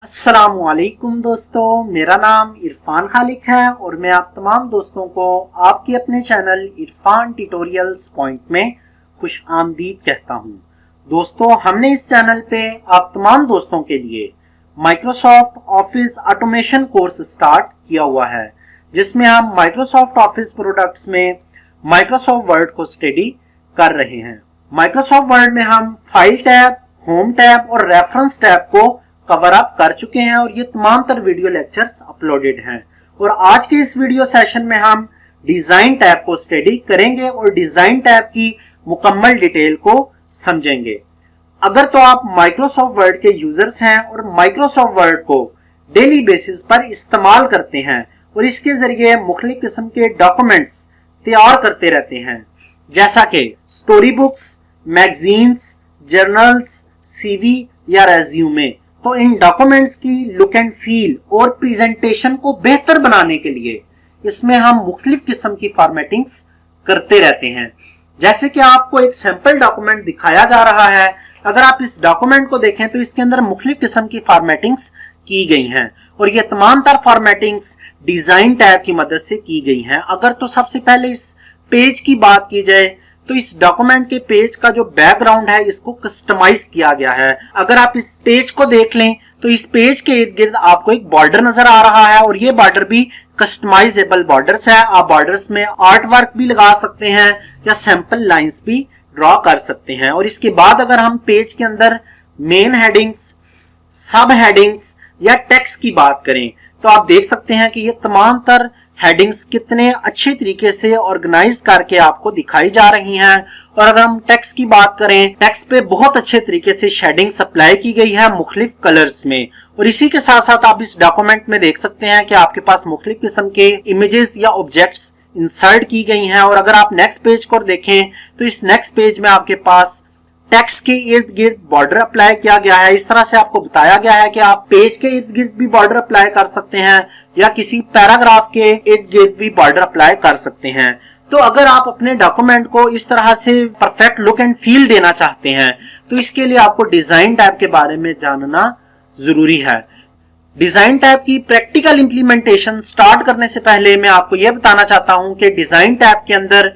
अस्सलामुअलैकुम दोस्तों, मेरा नाम इरफान खालिक है और मैं आप तमाम दोस्तों को आपके अपने चैनल इरफान ट्यूटोरियल्स पॉइंट में खुश आमदीद कहता हूं। दोस्तों, हमने इस चैनल पे आप तमाम दोस्तों के लिए Microsoft office automation course start किया हुआ है, जिसमें हम माइक्रोसॉफ्ट ऑफिस प्रोडक्ट्स में माइक्रोसॉफ्ट वर्ड को स्टडी कर रहे हैं। माइक्रोसॉफ्ट वर्ड में हम फाइल टैब, होम टैब और रेफरेंस टैब को कवर अप कर चुके हैं और ये तमाम तर वीडियो लेक्चर्स अपलोडेड हैं। और आज के इस वीडियो सेशन में हम डिजाइन टैब को स्टडी करेंगे और डिजाइन टैब की मुकम्मल डिटेल को समझेंगे। अगर तो आप माइक्रोसॉफ्ट वर्ड के यूजर्स हैं और माइक्रोसॉफ्ट वर्ड को डेली बेसिस पर इस्तेमाल करते हैं और इसके जरिए मुख्तलिफ किस्म के डॉक्यूमेंट्स तैयार करते रहते हैं, जैसा कि story books, magazines, journals, CV या रेज्यूमे, तो इन डॉक्यूमेंट्स की लुक एंड फील और प्रेजेंटेशन को बेहतर बनाने के लिए इसमें हम मुख्तलिफ किस्म की फॉर्मेटिंग्स करते रहते हैं। जैसे कि आपको एक सैंपल डॉक्यूमेंट दिखाया जा रहा है, अगर आप इस डॉक्यूमेंट को देखें तो इसके अंदर मुख्तलिफ किस्म की फॉर्मेटिंग्स की गई हैं और ये तमाम तर फॉर्मेटिंग्स डिजाइन टैब की मदद से की गई हैं। अगर तो सबसे पहले इस पेज की बात की जाए तो इस डॉक्यूमेंट के पेज का जो बैकग्राउंड है इसको कस्टमाइज किया गया है। अगर आप इस पेज को देख लें तो इस पेज के इर्द गिर्द आपको एक बॉर्डर नजर आ रहा है और ये बॉर्डर भी कस्टमाइजेबल बॉर्डर्स है। आप बॉर्डर्स में आर्ट वर्क भी लगा सकते हैं या सैंपल लाइंस भी ड्रॉ कर सकते हैं। और इसके बाद अगर हम पेज के अंदर मेन हेडिंग्स, सब हेडिंग्स या टेक्स्ट की बात करें तो आप देख सकते हैं कि ये तमाम तर हेडिंग्स कितने अच्छे तरीके से ऑर्गेनाइज करके आपको दिखाई जा रही हैं। और अगर हम टेक्स्ट की बात करें, टेक्स्ट पे बहुत अच्छे तरीके से शेडिंग्स अप्लाई की गई है मुख्तलिफ कलर्स में। और इसी के साथ साथ आप इस डॉक्यूमेंट में देख सकते हैं कि आपके पास मुख्तलिफ किस्म के इमेजेस या ऑब्जेक्ट्स इंसर्ट की गई हैं। और अगर आप नेक्स्ट पेज को देखें तो इस नेक्स्ट पेज में आपके पास टेक्स्ट के इर्द गिर्द बॉर्डर अप्लाई किया गया है। इस तरह से आपको बताया गया है कि आप पेज के इर्द गिर्द भी बॉर्डर अप्लाई कर सकते हैं या किसी पैराग्राफ के इर्द गिर्द भी बॉर्डर अप्लाई कर सकते हैं। तो अगर आप अपने डॉक्यूमेंट को इस तरह से परफेक्ट लुक एंड फील देना चाहते हैं तो इसके लिए आपको डिजाइन टैब के बारे में जानना जरूरी है। डिजाइन टैब की प्रैक्टिकल इंप्लीमेंटेशन स्टार्ट करने से पहले मैं आपको यह बताना चाहता हूं कि डिजाइन टैब के अंदर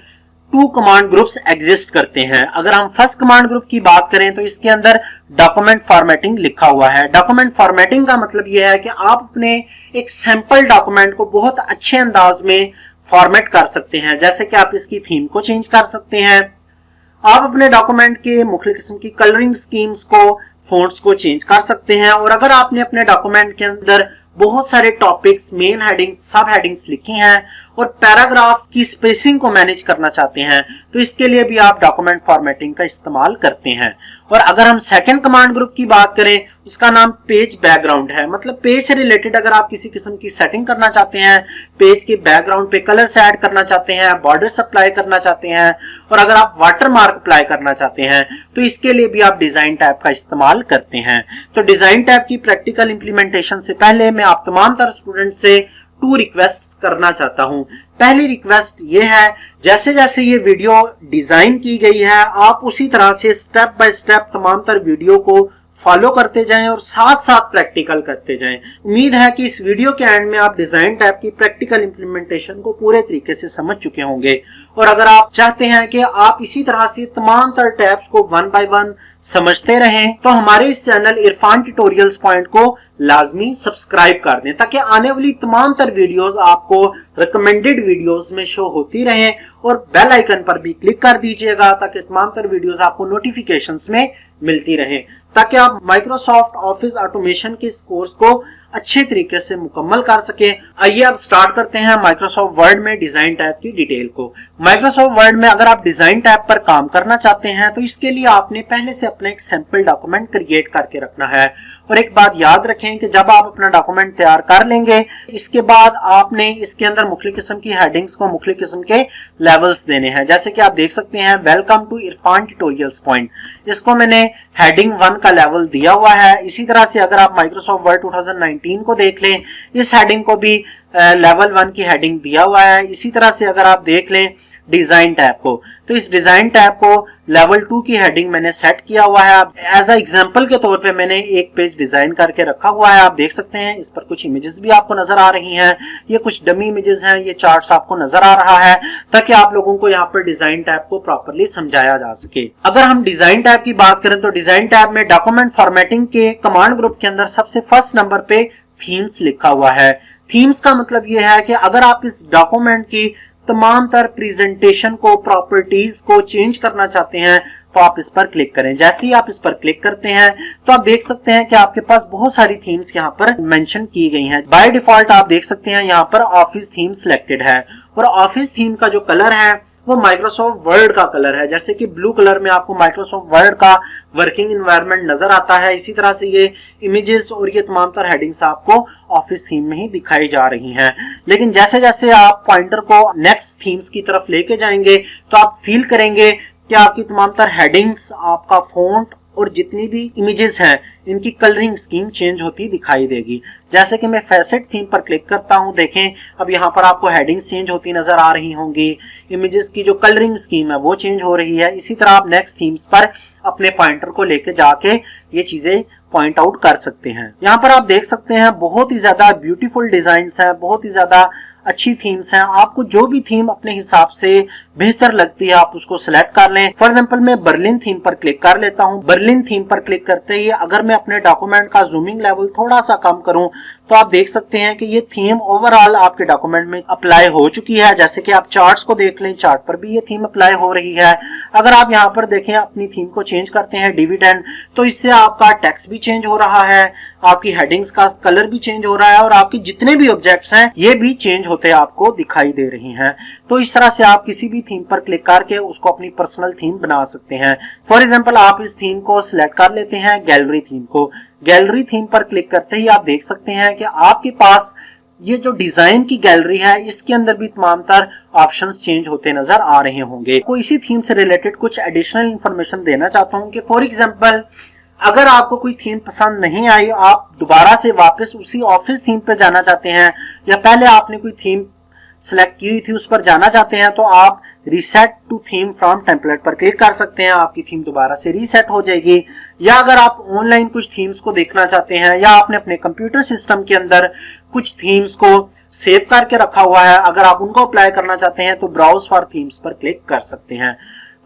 2 कमांड ग्रुप्स एग्जिस्ट करते हैं। अगर हम फर्स्ट कमांड ग्रुप की बात करें तो इसके अंदर डॉक्यूमेंट फॉर्मेटिंग लिखा हुआ है। डॉक्यूमेंट फॉर्मेटिंग का मतलब यह है कि आप अपने एक सैंपल डॉक्यूमेंट को बहुत अच्छे अंदाज में फॉर्मेट कर सकते हैं। जैसे कि आप इसकी थीम को चेंज कर सकते हैं, आप अपने डॉक्यूमेंट के मुख्तलिफ किस्म की कलरिंग स्कीम्स को, फॉन्ट्स को चेंज कर सकते हैं। और अगर आपने अपने डॉक्यूमेंट के अंदर बहुत सारे टॉपिक्स, मेन हेडिंग्स, सब हेडिंग्स लिखी हैं और पैराग्राफ की स्पेसिंग को मैनेज करना चाहते हैं तो इसके लिए भी आप डॉक्यूमेंट फॉर्मेटिंग का इस्तेमाल करते हैं। और अगर हम सेकंड कमांड ग्रुप की बात करें, उसका नाम पेज बैकग्राउंड है। मतलब पेज से रिलेटेड अगर आप किसी किस्म की सेटिंग करना चाहते हैं, पेज के बैकग्राउंड पे कलर्स ऐड करना चाहते हैं, बॉर्डर्स अप्लाई करना चाहते हैं और अगर आप वाटर मार्क अप्लाई करना चाहते हैं तो इसके लिए भी आप डिजाइन टैब का इस्तेमाल करते हैं। तो डिजाइन टैब की प्रैक्टिकल इंप्लीमेंटेशन से पहले मैं आप तमाम तर स्टूडेंट से 2 रिक्वेस्ट करना चाहता हूं। पहली रिक्वेस्ट ये है, जैसे जैसे ये वीडियो डिजाइन की गई है आप उसी तरह से स्टेप बाय स्टेप तमाम तर वीडियो को फॉलो करते जाएं और साथ साथ प्रैक्टिकल करते जाएं। उम्मीद है कि इस वीडियो के एंड में आप डिजाइन टैब की प्रैक्टिकल इंप्लीमेंटेशन को पूरे तरीके से समझ चुके होंगे। और अगर आप चाहते हैं कि आप इसी तरह से तमाम तर टैब्स को 1 बाय 1 समझते रहें तो हमारे इस चैनल इरफान ट्यूटोरियल्स पॉइंट को लाजमी सब्सक्राइब कर दें ताकि आने वाली तमाम तर वीडियोस आपको रिकमेंडेड वीडियोस में शो होती रहें। और बेल आइकन पर भी क्लिक कर दीजिएगा ताकि तमाम तर वीडियोस आपको नोटिफिकेशंस में मिलती रहें, ताकि आप माइक्रोसॉफ्ट ऑफिस ऑटोमेशन के इस कोर्स को अच्छे तरीके से मुकम्मल कर सकें। आइए अब स्टार्ट करते हैं माइक्रोसॉफ्ट वर्ड में डिजाइन टैब की डिटेल को। माइक्रोसॉफ्ट वर्ड में अगर आप डिजाइन टैब पर काम करना चाहते हैं तो इसके लिए आपने पहले से अपना एक सैंपल डॉक्यूमेंट क्रिएट करके रखना है। और एक बात याद रखें कि जब आप अपना डॉक्यूमेंट तैयार कर लेंगे इसके बाद आपने इसके अंदर मुख्तलिफ किस्म की हेडिंग्स को मुख्तलिफ किस्म के लेवल्स देने हैं। जैसे कि आप देख सकते हैं, welcome to Irfan tutorials point, इसको मैंने हेडिंग 1 का लेवल दिया हुआ है। इसी तरह से अगर आप माइक्रोसॉफ्ट वर्ड 2019 को देख लें, इस हेडिंग को भी लेवल 1 की हेडिंग दिया हुआ है। इसी तरह से अगर आप देख लें डिजाइन टैब को। तो इस डिजाइन टैब को लेवल 2 की हेडिंग मैंने सेट किया हुआ है। एज अ एग्जांपल के तौर पे मैंने एक पेज डिजाइन करके रखा हुआ है। आप देख सकते हैं इस पर कुछ इमेजेस भी आपको नजर आ रही हैं। ये कुछ डमी इमेजेस हैं, ये चार्ट्स आपको नजर आ रहा है, ताकि आप लोगों को यहाँ पर डिजाइन टैब को प्रॉपर्ली समझाया जा सके। अगर हम डिजाइन टैब की बात करें तो डिजाइन टैब में डॉक्यूमेंट फॉर्मेटिंग के कमांड ग्रुप के अंदर सबसे फर्स्ट नंबर पे थीम्स लिखा हुआ है। थीम्स का मतलब यह है कि अगर आप इस डॉक्यूमेंट की तमाम तर प्रेजेंटेशन को, प्रॉपर्टीज को चेंज करना चाहते हैं तो आप इस पर क्लिक करें। जैसे ही आप इस पर क्लिक करते हैं तो आप देख सकते हैं कि आपके पास बहुत सारी थीम्स यहाँ पर मेंशन की गई हैं। बाय डिफॉल्ट आप देख सकते हैं यहाँ पर ऑफिस थीम सिलेक्टेड है और ऑफिस थीम का जो कलर है वो माइक्रोसॉफ्ट वर्ड का कलर है। जैसे कि ब्लू कलर में आपको माइक्रोसॉफ्ट वर्ड का वर्किंग एनवायरनमेंट नजर आता है, इसी तरह से ये इमेजेस और ये तमाम तर हेडिंग्स आपको ऑफिस थीम में ही दिखाई जा रही हैं। लेकिन जैसे जैसे आप पॉइंटर को नेक्स्ट थीम्स की तरफ लेके जाएंगे तो आप फील करेंगे कि आपकी तमाम तर हेडिंग्स, आपका फॉन्ट और जितनी भी इमेजेस हैं इनकी कलरिंग स्कीम चेंज होती दिखाई देगी। जैसे कि मैं फैसेट थीम पर क्लिक करता हूं, देखें अब यहाँ पर आपको हेडिंग्स चेंज होती नजर आ रही होंगी, इमेजेस की जो कलरिंग स्कीम है वो चेंज हो रही है। इसी तरह आप नेक्स्ट थीम्स पर अपने पॉइंटर को लेके जाके ये चीजें पॉइंट आउट कर सकते हैं। यहाँ पर आप देख सकते हैं बहुत ही ज्यादा ब्यूटीफुल डिजाइन्स हैं, बहुत ही ज्यादा अच्छी थीम्स हैं। आपको जो भी थीम अपने हिसाब से बेहतर लगती है आप उसको सिलेक्ट कर लें। फॉर एग्जांपल मैं बर्लिन थीम पर क्लिक कर लेता हूं। बर्लिन थीम पर क्लिक करते ही अगर मैं अपने डॉक्यूमेंट का जूमिंग लेवल थोड़ा सा कम करूं तो आप देख सकते हैं कि ये थीम ओवरऑल आपके डॉक्यूमेंट में अप्लाई हो चुकी है। जैसे कि आप चार्ट्स को देख लें, चार्ट पर भी ये थीम अप्लाई हो रही है। अगर आप यहाँ पर देखें अपनी थीम को चेंज करते हैं डिविडेंड, तो इससे आपका टेक्स्ट भी चेंज हो रहा है, आपकी हेडिंग्स का कलर भी चेंज हो रहा है और आपके जितने भी ऑब्जेक्ट्स हैं ये भी चेंज होते आपको दिखाई दे रही हैं। तो इस तरह से आप किसी भी थीम पर क्लिक करके उसको अपनी पर्सनल थीम बना सकते हैं। फॉर एग्जांपल आप इस थीम को सिलेक्ट कर लेते हैं, गैलरी थीम को। गैलरी थीम पर क्लिक करते ही आप देख सकते हैं कि आपके पास ये जो डिजाइन की गैलरी है इसके अंदर भी तमाम तर ऑप्शंस चेंज होते नजर आ रहे होंगे। कोई इसी थीम से रिलेटेड कुछ एडिशनल इंफॉर्मेशन देना चाहता हूं कि फॉर एग्जांपल अगर आपको कोई थीम पसंद नहीं आई, आप दोबारा से वापस उसी ऑफिस थीम पे जाना चाहते हैं या पहले आपने कोई थीम सिलेक्ट की हुई थी उस पर जाना चाहते हैं तो आप reset to theme from template पर क्लिक कर सकते हैं। आपकी थीम दोबारा से रीसेट हो जाएगी। या अगर आप ऑनलाइन कुछ थीम्स को देखना चाहते हैं या आपने अपने कंप्यूटर सिस्टम के अंदर कुछ थीम्स को सेव करके रखा हुआ है, अगर आप उनको अप्लाई करना चाहते हैं तो ब्राउज फॉर थीम्स पर क्लिक कर सकते हैं।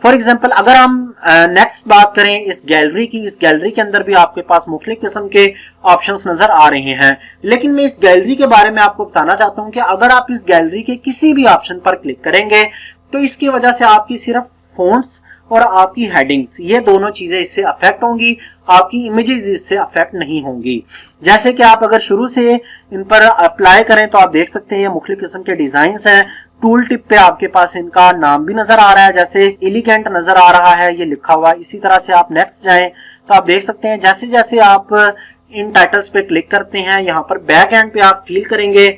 फॉर एग्जाम्पल अगर हम नेक्स्ट बात करें इस गैलरी की, इस गैलरी के अंदर भी आपके पास मुख्तलिफ किस्म के ऑप्शंस नजर आ रहे हैं। लेकिन मैं इस गैलरी के बारे में आपको बताना चाहता हूं कि अगर आप इस गैलरी के किसी भी ऑप्शन पर क्लिक करेंगे तो इसकी वजह से आपकी सिर्फ फॉन्ट्स और आपकी हेडिंग्स ये दोनों चीजें इससे अफेक्ट होंगी, आपकी इमेजेस इससे अफेक्ट नहीं होंगी। जैसे कि आप अगर शुरू से इन पर अप्लाई करें तो आप देख सकते हैं ये मुख्तलिफ किस्म के डिजाइन हैं। टूल टिप पे आपके पास इनका नाम भी नजर आ रहा है, जैसे एलिगेंट नजर आ रहा है ये लिखा हुआ। इसी तरह से आप नेक्स्ट जाएं तो आप देख सकते हैं जैसे जैसे आप इन टाइटल्स पे क्लिक करते हैं यहाँ पर बैक एंड पे आप फील करेंगे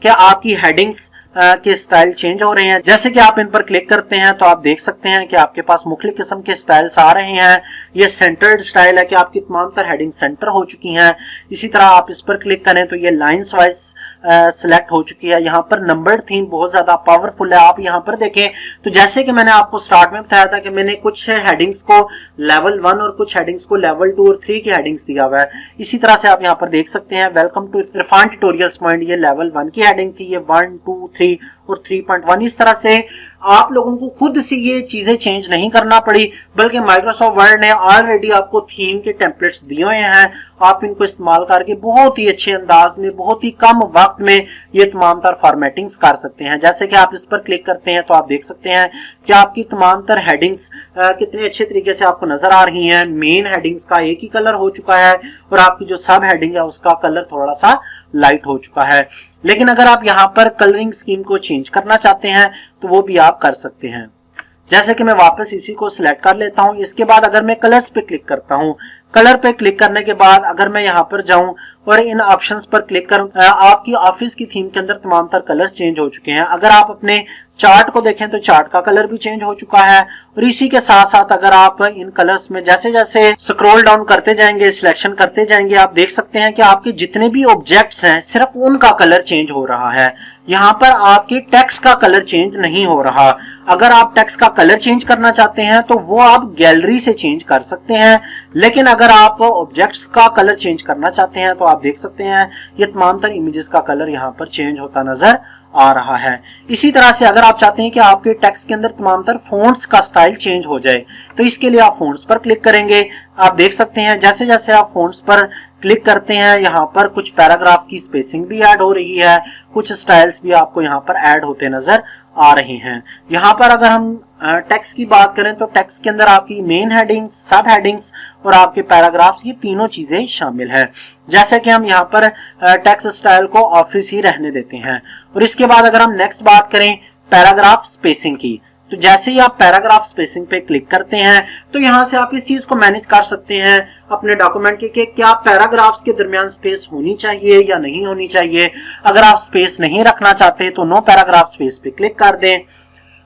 कि आपकी हेडिंग्स के स्टाइल चेंज हो रहे हैं। जैसे कि आप इन पर क्लिक करते हैं तो आप देख सकते हैं कि आपके पास मुख्तलिफ किस्म के स्टाइल्स आ रहे हैं। ये सेंटर्ड स्टाइल है कि आपकी तमाम तर हेडिंग सेंटर हो चुकी हैं। इसी तरह आप इस पर क्लिक करें तो ये लाइंस वाइज सिलेक्ट हो चुकी है। यहाँ पर नंबर्ड थीम बहुत ज्यादा पावरफुल है। आप यहाँ पर देखें तो जैसे कि मैंने आपको स्टार्ट में बताया था कि मैंने कुछ हेडिंग्स को लेवल 1 और कुछ हेडिंग्स को लेवल 2 और 3 की हेडिंग्स दिया हुआ है। इसी तरह से आप यहाँ पर देख सकते हैं welcome to Irfan tutorials point, ये लेवल 1 की हेडिंग थी, ये 1, 2, 3 और 3.1। इस तरह से आप लोगों को खुद से ये चीजें चेंज नहीं करना पड़ी, बल्कि माइक्रोसॉफ्ट वर्ड ने ऑलरेडी आपको थीम के टेम्पलेट्स दिए हुए हैं। आप इनको इस्तेमाल करके बहुत ही अच्छे अंदाज में बहुत ही कम वक्त में ये तमाम तर फॉर्मेटिंग्स कर सकते हैं। जैसे कि आप इस पर क्लिक करते हैं तो आप देख सकते हैं कि आपकी तमाम तर हेडिंग्स कितने अच्छे तरीके से आपको नजर आ रही हैं। मेन हेडिंग्स का एक ही कलर हो चुका है और आपकी जो सब हेडिंग है उसका कलर थोड़ा सा लाइट हो चुका है। लेकिन अगर आप यहाँ पर कलरिंग स्कीम को चेंज करना चाहते हैं तो वो भी आप कर सकते हैं। जैसे कि मैं वापस इसी को सिलेक्ट कर लेता हूं। इसके बाद अगर मैं कलर्स पे क्लिक करता हूं, कलर पे क्लिक करने के बाद अगर मैं यहाँ पर जाऊं और इन ऑप्शंस पर क्लिक करूं, आपकी ऑफिस की थीम के अंदर तमाम तर कलर्स चेंज हो चुके हैं। अगर आप अपने चार्ट को देखें तो चार्ट का कलर भी चेंज हो चुका है। और इसी के साथ साथ अगर आप इन कलर्स में जैसे जैसे स्क्रॉल डाउन करते जाएंगे, सिलेक्शन करते जाएंगे, आप देख सकते हैं कि आपके जितने भी ऑब्जेक्ट्स हैं सिर्फ उनका कलर चेंज हो रहा है। यहाँ पर आपके टेक्स्ट का कलर चेंज नहीं हो रहा। अगर आप टेक्स्ट का कलर चेंज करना चाहते हैं तो वो आप गैलरी से चेंज कर सकते हैं, लेकिन अगर आप ऑब्जेक्ट्स का कलर चेंज करना चाहते हैं तो आप देख सकते हैं ये तमाम तर इमेजेस का कलर यहाँ पर चेंज होता नजर आ रहा है। इसी तरह से अगर आप चाहते हैं कि आपके टेक्स्ट के अंदर तमाम तर फोंट्स का स्टाइल चेंज हो जाए तो इसके लिए आप फोंट्स पर क्लिक करेंगे। आप देख सकते हैं जैसे जैसे आप फोंट्स पर क्लिक करते हैं यहाँ पर कुछ पैराग्राफ की स्पेसिंग भी ऐड हो रही है, कुछ स्टाइल्स भी आपको यहाँ पर ऐड होते नजर आ रहे हैं। यहाँ पर अगर हम टेक्स्ट की बात करें तो टेक्स्ट के अंदर आपकी मेन हेडिंग्स, सब हेडिंग्स और आपके पैराग्राफ्स, ये तीनों चीजें शामिल है। जैसे कि हम यहाँ पर टेक्स्ट स्टाइल को ऑफिस ही रहने देते हैं। और इसके बाद अगर हम नेक्स्ट बात करें पैराग्राफ स्पेसिंग की, तो जैसे ही आप पैराग्राफ स्पेसिंग पे क्लिक करते हैं तो यहाँ से आप इस चीज को मैनेज कर सकते हैं अपने डॉक्यूमेंट के कि क्या पैराग्राफ्स के दरमियान स्पेस होनी चाहिए या नहीं होनी चाहिए। अगर आप स्पेस नहीं रखना चाहते तो नो पैराग्राफ स्पेस पे क्लिक कर दें।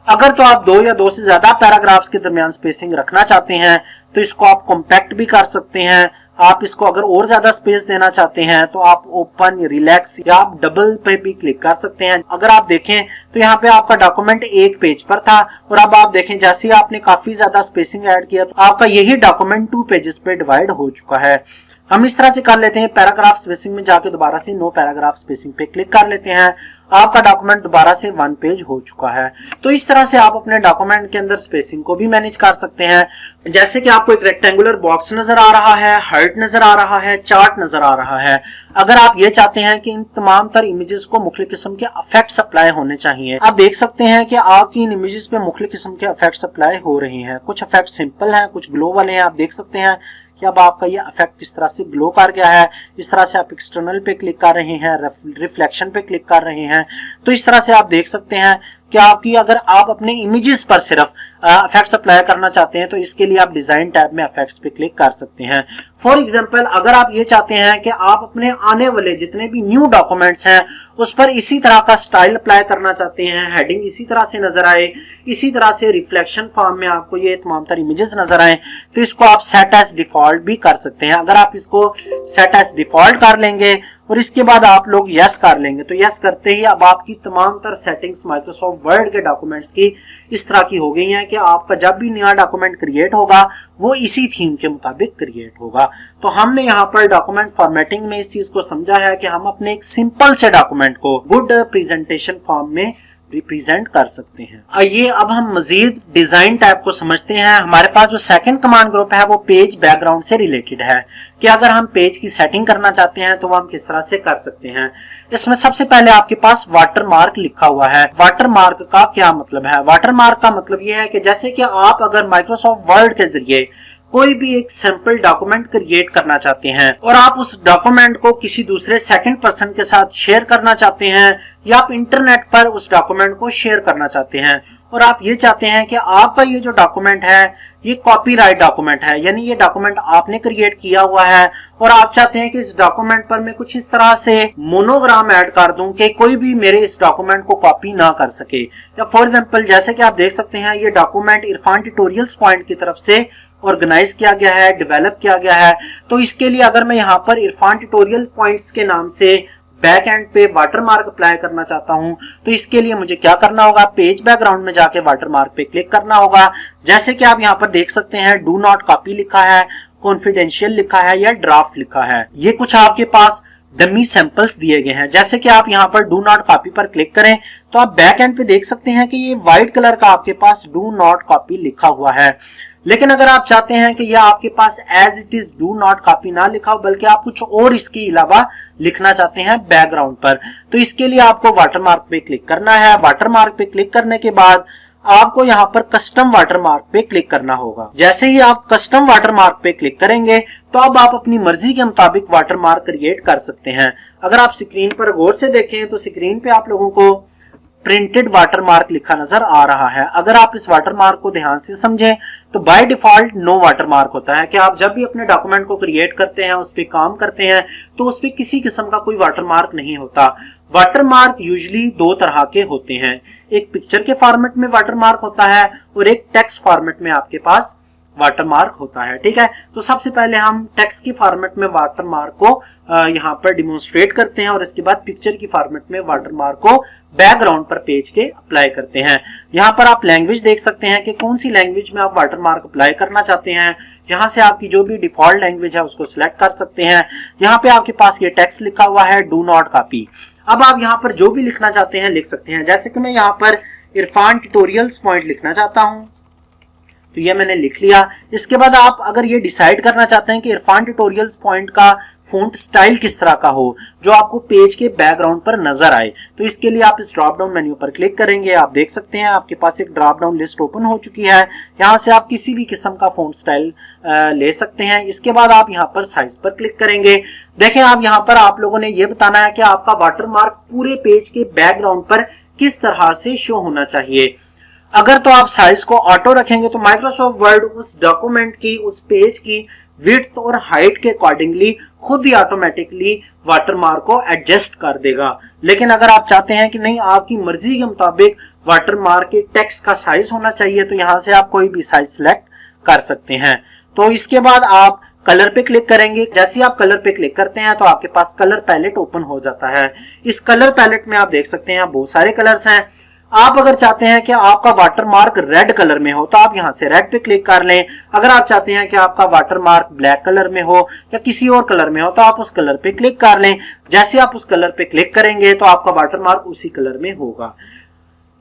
अगर तो आप 2 या 2 से ज्यादा पैराग्राफ्स के दरमियान स्पेसिंग रखना चाहते हैं तो इसको आप कॉम्पैक्ट भी कर सकते हैं। आप इसको अगर और ज्यादा स्पेस देना चाहते हैं तो आप ओपन, रिलैक्स या आप डबल पे भी क्लिक कर सकते हैं। अगर आप देखें तो यहाँ पे आपका डॉक्यूमेंट एक पेज पर था और अब आप देखें जैसे ही आपने काफी ज्यादा स्पेसिंग ऐड किया तो आपका यही डॉक्यूमेंट 2 पेजेस पे डिवाइड हो चुका है। हम इस तरह से कर लेते हैं, पैराग्राफ स्पेसिंग में जाके दोबारा से नो पैराग्राफ स्पेसिंग पे क्लिक कर लेते हैं। आपका डॉक्यूमेंट दोबारा से 1 पेज हो चुका है। तो इस तरह से आप अपने डॉक्यूमेंट के अंदर स्पेसिंग को भी मैनेज कर सकते हैं। जैसे कि आपको एक रेक्टेंगुलर बॉक्स नजर आ रहा है, हार्ट नजर आ रहा है, चार्ट नजर आ रहा है। अगर आप ये चाहते हैं कि इन तमाम तर इमेजेस को मुख्तलिफ किस्म के इफेक्ट्स अप्लाई होने चाहिए, आप देख सकते हैं कि आपकी इन इमेजेस पे मुख्तलिफ किस्म के इफेक्ट्स अप्लाई हो रहे हैं। कुछ इफेक्ट सिंपल हैं, कुछ ग्लो वाले हैं। आप देख सकते हैं कि अब आपका ये इफेक्ट किस तरह से ग्लो कर गया है। इस तरह से आप एक्सटर्नल पे क्लिक कर रहे हैं, रिफ्लेक्शन पे क्लिक कर रहे हैं, तो इस तरह से आप देख सकते हैं कि आपकी अगर आप अपने इमेजेस पर सिर्फ इफेक्ट्स अप्लाई करना चाहते हैं तो इसके लिए आप डिजाइन टैब में इफेक्ट्स पे क्लिक कर सकते हैं। फॉर एग्जांपल अगर आप ये चाहते हैं कि आप अपने आने वाले जितने भी न्यू डॉक्यूमेंट्स हैं उस पर इसी तरह का स्टाइल अप्लाई करना चाहते हैं, हेडिंग इसी तरह से नजर आए, इसी तरह से रिफ्लेक्शन फॉर्म में आपको ये तमाम तर इमेजेस नजर आए, तो इसको आप सेट एज डिफॉल्ट भी कर सकते हैं। अगर आप इसको सेट एज डिफॉल्ट कर लेंगे और इसके बाद आप लोग यस कर लेंगे तो यस करते ही अब आपकी तमाम तर सेटिंग्स माइक्रोसॉफ्ट वर्ड के डॉक्यूमेंट्स की इस तरह की हो गई हैं कि आपका जब भी नया डॉक्यूमेंट क्रिएट होगा वो इसी थीम के मुताबिक क्रिएट होगा। तो हमने यहाँ पर डॉक्यूमेंट फॉर्मेटिंग में इस चीज को समझा है कि हम अपने एक सिंपल से डॉक्यूमेंट को गुड प्रेजेंटेशन फॉर्म में रिप्रेजेंट कर सकते हैं। आइए अब हम मजीद डिजाइन टाइप को समझते हैं। हमारे पास जो सेकंड कमांड ग्रुप है वो पेज बैकग्राउंड से रिलेटेड है कि अगर हम पेज की सेटिंग करना चाहते हैं तो वो हम किस तरह से कर सकते हैं। इसमें सबसे पहले आपके पास वाटरमार्क लिखा हुआ है। वाटरमार्क का क्या मतलब है? वाटरमार्क का मतलब ये है कि जैसे कि आप अगर माइक्रोसॉफ्ट वर्ड के जरिए कोई भी एक सैंपल डॉक्यूमेंट क्रिएट करना चाहते हैं और आप उस डॉक्यूमेंट को किसी दूसरे सेकंड पर्सन के साथ शेयर करना चाहते हैं या आप इंटरनेट पर उस डॉक्यूमेंट को शेयर करना चाहते हैं और आप ये चाहते हैं कि आपका ये जो डॉक्यूमेंट है ये कॉपीराइट डॉक्यूमेंट है, यानी ये डॉक्यूमेंट आपने क्रिएट किया हुआ है और आप चाहते हैं कि इस डॉक्यूमेंट पर मैं कुछ इस तरह से मोनोग्राम ऐड कर दूं कि कोई भी मेरे इस डॉक्यूमेंट को कॉपी ना कर सके। या फॉर एग्जांपल जैसे कि आप देख सकते हैं ये डॉक्यूमेंट इरफान ट्यूटोरियल्स पॉइंट की तरफ से ऑर्गेनाइज किया गया है, डेवलप किया गया है। तो इसके लिए अगर मैं यहाँ पर इरफान ट्यूटोरियल पॉइंट्स के नाम से बैक एंड पे वाटरमार्क अप्लाई करना चाहता हूं तो इसके लिए मुझे क्या करना होगा? पेज बैकग्राउंड में जाके वाटरमार्क पे क्लिक करना होगा। जैसे कि आप यहाँ पर देख सकते हैं डू नॉट कॉपी लिखा है, कॉन्फिडेंशियल लिखा है या ड्राफ्ट लिखा है। ये कुछ आपके पास डमी सैंपल्स दिए गए हैं। जैसे कि आप यहाँ पर डू नॉट कॉपी पर क्लिक करें तो आप बैक एंड पे देख सकते हैं कि ये व्हाइट कलर का आपके पास डू नॉट कॉपी लिखा हुआ है। लेकिन अगर आप चाहते हैं कि यह आपके पास as it is do not copy ना लिखा हो बल्कि आप कुछ और इसके अलावा लिखना चाहते हैं बैकग्राउंड पर, तो इसके लिए आपको वाटरमार्क पे क्लिक करना है। वाटरमार्क पे क्लिक करने के बाद आपको यहाँ पर कस्टम वाटरमार्क पे क्लिक करना होगा। जैसे ही आप कस्टम वाटरमार्क पे क्लिक करेंगे तो अब आप अपनी मर्जी के मुताबिक वाटरमार्क क्रिएट कर सकते हैं। अगर आप स्क्रीन पर गौर से देखें तो स्क्रीन पे आप लोगों को प्रिंटेड वाटरमार्क लिखा नजर आ रहा है। अगर आप इस वाटरमार्क को ध्यान से समझें तो बाय डिफॉल्ट नो वाटरमार्क होता है कि आप जब भी अपने डॉक्यूमेंट को क्रिएट करते हैं, उस पर काम करते हैं तो उस पर किसी किस्म का कोई वाटरमार्क नहीं होता। वाटरमार्क यूजुअली दो तरह के होते हैं, एक पिक्चर के फॉर्मेट में वाटरमार्क होता है और एक टेक्स्ट फॉर्मेट में आपके पास वाटरमार्क होता है। ठीक है, तो सबसे पहले हम टेक्स्ट की फॉर्मेट में वाटरमार्क को यहाँ पर डिमोन्स्ट्रेट करते हैं और इसके बाद पिक्चर की फॉर्मेट में वाटरमार्क को बैकग्राउंड पर पेज के अप्लाई करते हैं। यहाँ पर आप लैंग्वेज देख सकते हैं कि कौन सी लैंग्वेज में आप वाटरमार्क अप्लाई करना चाहते हैं। यहाँ से आपकी जो भी डिफॉल्ट लैंग्वेज है उसको सिलेक्ट कर सकते हैं। यहाँ पे आपके पास ये टेक्स्ट लिखा हुआ है, डू नॉट कॉपी। अब आप यहाँ पर जो भी लिखना चाहते हैं लिख सकते हैं। जैसे कि मैं यहाँ पर इरफान ट्यूटोरियल्स पॉइंट लिखना चाहता हूँ, तो ये मैंने लिख लिया। इसके बाद आप अगर ये डिसाइड करना चाहते हैं कि इरफान ट्यूटोरियल्स पॉइंट का फॉन्ट स्टाइल किस तरह का हो जो आपको पेज के बैकग्राउंड पर नजर आए, तो इसके लिए आप इस ड्रॉप डाउन मेन्यू पर क्लिक करेंगे। आप देख सकते हैं आपके पास एक ड्रॉप डाउन लिस्ट ओपन हो चुकी है। यहाँ से आप किसी भी किस्म का फॉन्ट स्टाइल ले सकते हैं। इसके बाद आप यहाँ पर साइज पर क्लिक करेंगे। देखें, आप यहाँ पर आप लोगों ने ये बताना है कि आपका वाटरमार्क पूरे पेज के बैकग्राउंड पर किस तरह से शो होना चाहिए। अगर तो आप साइज को ऑटो रखेंगे तो माइक्रोसॉफ्ट वर्ड उस डॉक्यूमेंट की, उस पेज की विड्थ और हाइट के अकॉर्डिंगली खुद ही ऑटोमेटिकली वाटरमार्क को एडजस्ट कर देगा। लेकिन अगर आप चाहते हैं कि नहीं, आपकी मर्जी के मुताबिक वाटरमार्क के टेक्स्ट का साइज होना चाहिए, तो यहां से आप कोई भी साइज सिलेक्ट कर सकते हैं। तो इसके बाद आप कलर पे क्लिक करेंगे। जैसे ही आप कलर पे क्लिक करते हैं तो आपके पास कलर पैलेट ओपन हो जाता है। इस कलर पैलेट में आप देख सकते हैं बहुत सारे कलर्स हैं। आप अगर चाहते हैं कि आपका वाटरमार्क रेड कलर में हो तो आप यहां से रेड पे क्लिक कर लें। अगर आप चाहते हैं कि आपका वाटरमार्क ब्लैक कलर में हो या किसी और कलर में हो तो आप उस कलर पे क्लिक कर लें। जैसे आप उस कलर पे क्लिक करेंगे तो आपका वाटरमार्क उसी कलर में होगा।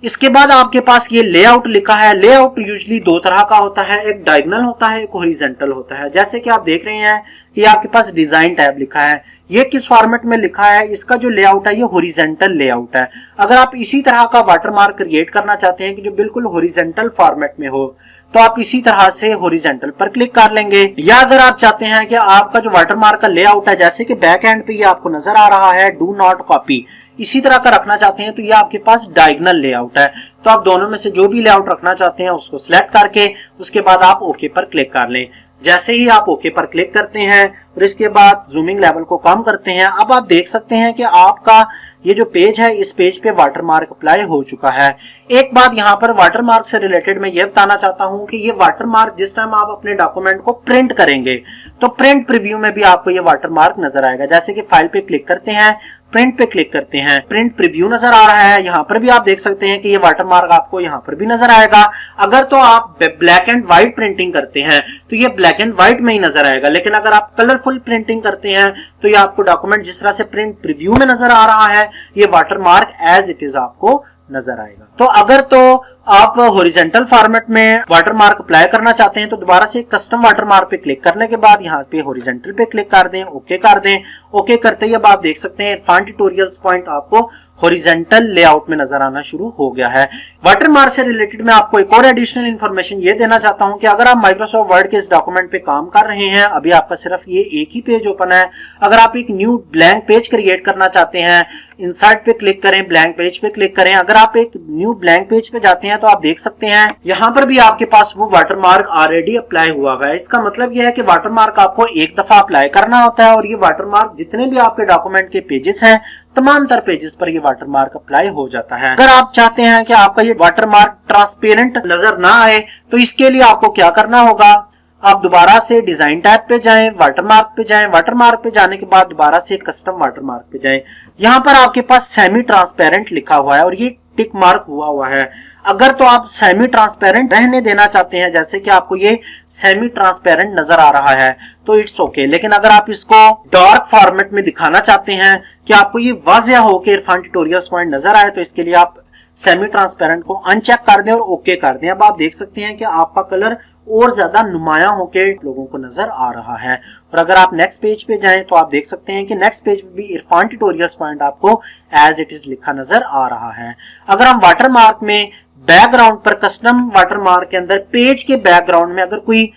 इसके बाद आपके पास ये लेआउट लिखा है। लेआउट यूजुअली दो तरह का होता है, एक डायगोनल होता है, एक हॉरिजॉन्टल होता है। जैसे कि आप देख रहे हैं कि आपके पास डिजाइन टैब लिखा है। ये किस फॉर्मेट में लिखा है, इसका जो लेआउट है ये हॉरिजॉन्टल लेआउट है। अगर आप इसी तरह का वाटरमार्क क्रिएट करना चाहते हैं कि जो बिल्कुल हॉरिजॉन्टल फॉर्मेट में हो तो आप इसी तरह से हॉरिजॉन्टल पर क्लिक कर लेंगे। या अगर आप चाहते हैं कि आपका जो वाटरमार्क का लेआउट है, जैसे कि बैक एंड पे ये आपको नजर आ रहा है डू नॉट कॉपी, इसी तरह का रखना चाहते हैं तो ये आपके पास डायगोनल लेआउट है। तो आप दोनों में से जो भी लेआउट रखना चाहते हैं उसको सिलेक्ट करके उसके बाद आप ओके पर क्लिक कर लें। जैसे ही आप ओके पर क्लिक करते हैं और इसके बाद जूमिंग लेवल को कम करते हैं, अब आप देख सकते हैं कि आपका ये जो पेज है इस पेज पे वाटरमार्क अप्लाई हो चुका है। एक बात यहाँ पर वाटरमार्क से रिलेटेड मैं ये बताना चाहता हूँ कि ये वाटरमार्क जिस टाइम आप अपने डॉक्यूमेंट को प्रिंट करेंगे तो प्रिंट प्रीव्यू में भी आपको ये वाटरमार्क नजर आएगा। जैसे कि फाइल पे क्लिक करते हैं, प्रिंट पे क्लिक करते हैं, प्रिंट प्रीव्यू नजर आ रहा है। यहाँ पर भी आप देख सकते हैं कि ये वाटरमार्क आपको यहाँ पर भी नजर आएगा। अगर तो आप ब्लैक एंड व्हाइट प्रिंटिंग करते हैं तो ये ब्लैक एंड व्हाइट में ही नजर आएगा, लेकिन अगर आप कलरफुल प्रिंटिंग करते हैं तो ये आपको डॉक्यूमेंट जिस तरह से प्रिंट प्रीव्यू में नजर आ रहा है ये वाटरमार्क एज इट इज आपको नजर आएगा। तो अगर तो आप हॉरिजॉन्टल फॉर्मेट में वाटरमार्क अप्लाई करना चाहते हैं तो दोबारा से कस्टम वाटरमार्क पे क्लिक करने के बाद यहाँ पे हॉरिजॉन्टल पे क्लिक कर दें, ओके कर दें। ओके करते ही अब आप देख सकते हैं इरफान ट्यूटोरियल्स पॉइंट आपको हॉरिजॉन्टल लेआउट में नजर आना शुरू हो गया है। वाटरमार्क से रिलेटेड मैं आपको एक और एडिशनल इन्फॉर्मेशन ये देना चाहता हूं कि अगर आप माइक्रोसॉफ्ट वर्ड के इस डॉक्यूमेंट पे काम कर रहे हैं, अभी आपका सिर्फ ये एक ही पेज ओपन है, अगर आप एक न्यू ब्लैंक पेज क्रिएट करना चाहते हैं, इंसर्ट पे क्लिक करें, ब्लैंक पेज पे क्लिक करें। अगर आप एक न्यू ब्लैंक पेज पे जाते हैं तो आप देख सकते हैं यहाँ पर भी आपके पास वो वाटरमार्क ऑलरेडी अप्लाई हुआ है। इसका मतलब यह है कि वाटरमार्क आपको एक दफा अप्लाई करना होता है और ये वाटरमार्क जितने भी आपके डॉक्यूमेंट के पेजेस हैं तमाम तर पेजेस पर ये वाटरमार्क अप्लाई हो जाता है। अगर आप चाहते हैं कि आपका ये वाटरमार्क ट्रांसपेरेंट नजर ना आए तो इसके लिए आपको क्या करना होगा, आप दोबारा से डिजाइन टैब पे जाएं, वाटरमार्क पे जाएं, वाटरमार्क पे जाने के बाद दोबारा से कस्टम वाटरमार्क पे जाएं। यहाँ पर आपके पास सेमी ट्रांसपेरेंट लिखा हुआ है और ये टिक मार्क हुआ है। अगर तो आप सेमी ट्रांसपेरेंट रहने देना चाहते हैं, जैसे कि आपको ये सेमी ट्रांसपेरेंट नजर आ रहा है तो इट्स ओके। लेकिन अगर आप इसको डार्क फॉर्मेट में दिखाना चाहते हैं कि आपको ये वाज़ेह हो कि इरफान ट्यूटोरियल्स पॉइंट नजर आए तो इसके लिए आप सेमी ट्रांसपेरेंट को अनचेक कर दें और ओके कर दें। अब आप देख सकते हैं कि आपका कलर और ज्यादा नुमाया होकर लोगों को नजर आ रहा है। और अगर आप नेक्स्ट पेज पे जाएं तो आप देख सकते हैं कि नेक्स्ट पेज पे भी इरफान ट्यूटोरियल्स पॉइंट आपको एज इट इज लिखा नजर आ रहा है। अगर हम वाटरमार्क में बैकग्राउंड पर कस्टम वाटरमार्क के अंदर पेज के बैकग्राउंड में अगर कोई